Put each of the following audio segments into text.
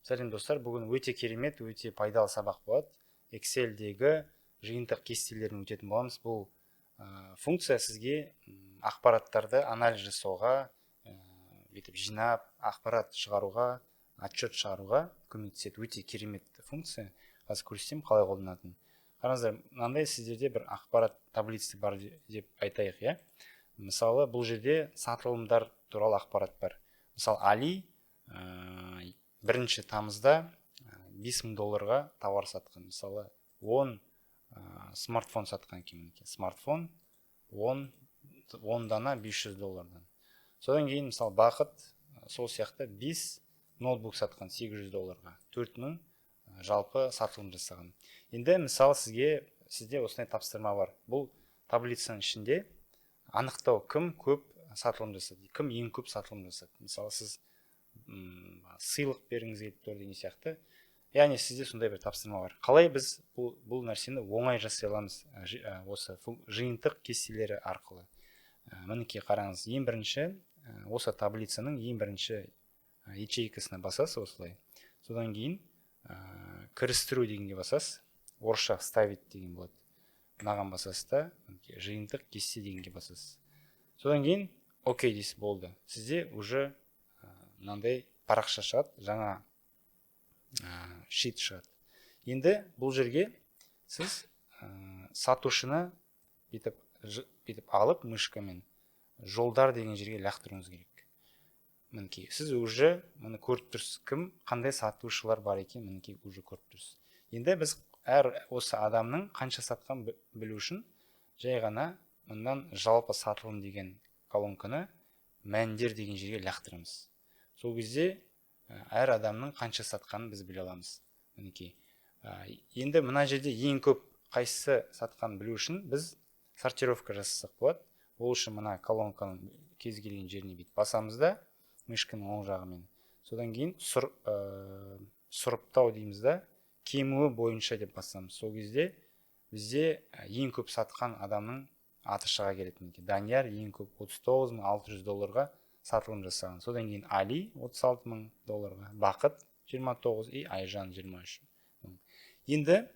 Сәлем достар, бүгін өте керемет, өте пайдалы сабақ болады. Excel-дегі жиынтық кестелерін өтетін боламыз. Бұл функция сізге ақпараттарды анализ жасауға, бүйтіп жинап, ақпарат шығаруға, отчет шығаруға көмектеседі. Өте керемет функция. Қазір көрсетемін қалай қолданатынын. Қараңыздар, мынандай сіздерде бір ақпарат таблицасы бар деп айтайық, иә. Мысалы, бұл жерде сатылымдар туралы ақпарат бар. Мысалы, Али 1 тамызда $5000 тауар сатқан. Мысалы, 10 смартфон сатқан екен. Смартфон 10 дана $500. Содан кейін, мысалы, Бақыт сол сияқты 5 ноутбук сатқан $800. 4000 жалпы сатылым жасаған. Енді, мысалы, сізде осындай тапсырма бар. Бұл таблицаның ішінде анықтау, кім көп сатылым жасады, кім ең көп сатылым жасады. Мысалы, сіз сыйлық бергіңіз келіп тұр деген сияқты. Яғни сізде сондай бір тапсырма бар. Қалай біз бұл нәрсені оңай жасай аламыз осы жиынтық кестелері арқылы? Мінекей қараңыз, ең бірінші осы таблицаның ең бірінші ячейкасына басасыз осылай. Содан кейін кірістіру дегенге басасыз. Орысша вставить деген болады. Мынаған басасыз да, жиынтық кесте дегенге басасыз. Содан кейін окей дейсіз, болды. Сізде уже мынандай парақша шығады, жаңа шит шығады. Енді бұл жерге сіз сатушыны бүйтіп алып мышкамен жолдар деген жерге лақтыруыңыз керек. Мінекей, сіз уже мұны көріп тұрсыз, кім қандай сатушылар бар екен, мінекей уже көріп тұрсыз. Енді біз әр осы адамның қанша сатқан білу үшін жай ғана мұндан жалпы сатылым деген колонканы мәндер деген жерге лақтырамыз. Сол кезде әр адамның қанша сатқанын біз біле аламыз. Мінекей. Енді мына жерде ең көп қайсысы сатқан білу үшін біз сортировка жасасақ болады. Ол үшін мына колонканың кез келген жеріне бүйтіп басамыз да, мышканың оң жағымен. Содан кейін сұрыптау дейміз да, кемуі бойынша деп басамыз. Сол кезде бізде ең көп сатқан адамның аты шыға келеді. Данияр ең көп $39600 сатылым жасаған. Содан кейін Али $36000, Бақыт 29 и Айжан 23. Енді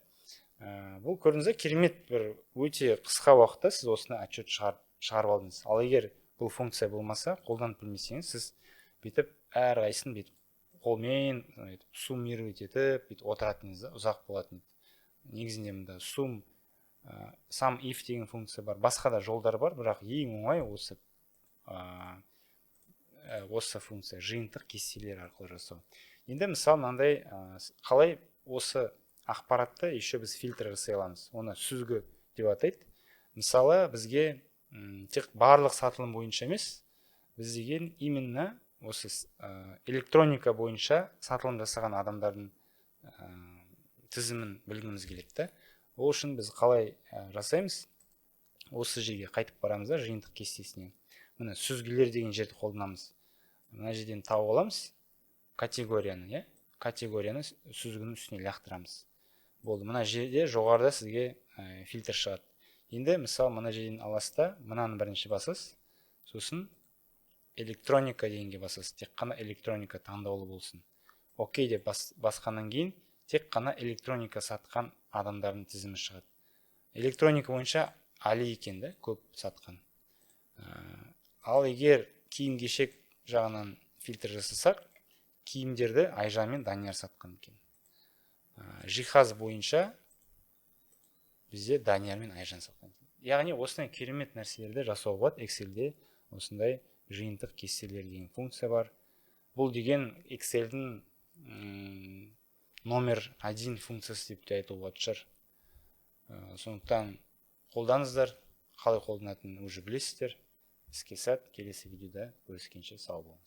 бұл көрдіңіз, керемет бір өте қысқа уақытта сіз осыны отчет шығарып алдыңыз. Ал егер бұл функция болмаса, қолданып білмесеңіз, сіз бүйтіп әр қайсысын бүйтіп қолмен суммировать етіп, бүйтіп отыратыныңыз ұзақ болатын. Негізінде мұнда sum if деген функция бар. Басқа да жолдар бар, бірақ ең оңай осы функция жиынтық кестелер арқылы жасау. Енді мысалы мынандай қалай осы ақпаратты еще біз фильтр жасай аламыз. Оны сүзгі деп атайды. Мысалы бізге тек барлық сатылым бойынша емес, біз деген именно осы электроника бойынша сатылым жасаған адамдардың тізімін білгіміз келеді. Ол үшін біз қалай жасаймыз? Осы жерге қайтып барамыз да, жиынтық кестесіне. Міне сүзгілер деген жерді қолданамыз. Мына жерден тауып аламыз категорияны, категорияны сүзгінің үстіне лақтырамыз. Болды, мына жерде жоғарыда сізге фильтр шығады. Енді мысалы мына жерден аласыз да, мынаны бірінші басасыз, сосын электроника дегенге басасыз. Тек қана электроника таңдаулы болсын. Окей деп басқаннан кейін тек қана электроника сатқан адамдардың тізімі шығады. Электроника бойынша Али екен да, көп сатқан. Ал егер киім-кешек жағынан фильтр жасасақ, киімдерді Айжан мен Данияр сатқан екен. Жиһаз бойынша бізде Данияр мен Айжан сатқан. Яғни осындай керемет нәрселерді жасауға болады. Excel-де осындай жиынтық кестелер деген функция бар. Бұл деген Excel-дің номер 1 функциясы деп те айтуға болады шығар. Сондықтан қолданыңыздар, қалай қолданатынын уже білесіздер. Іске сәт, келесі видеода көріскенше сау болыңыз.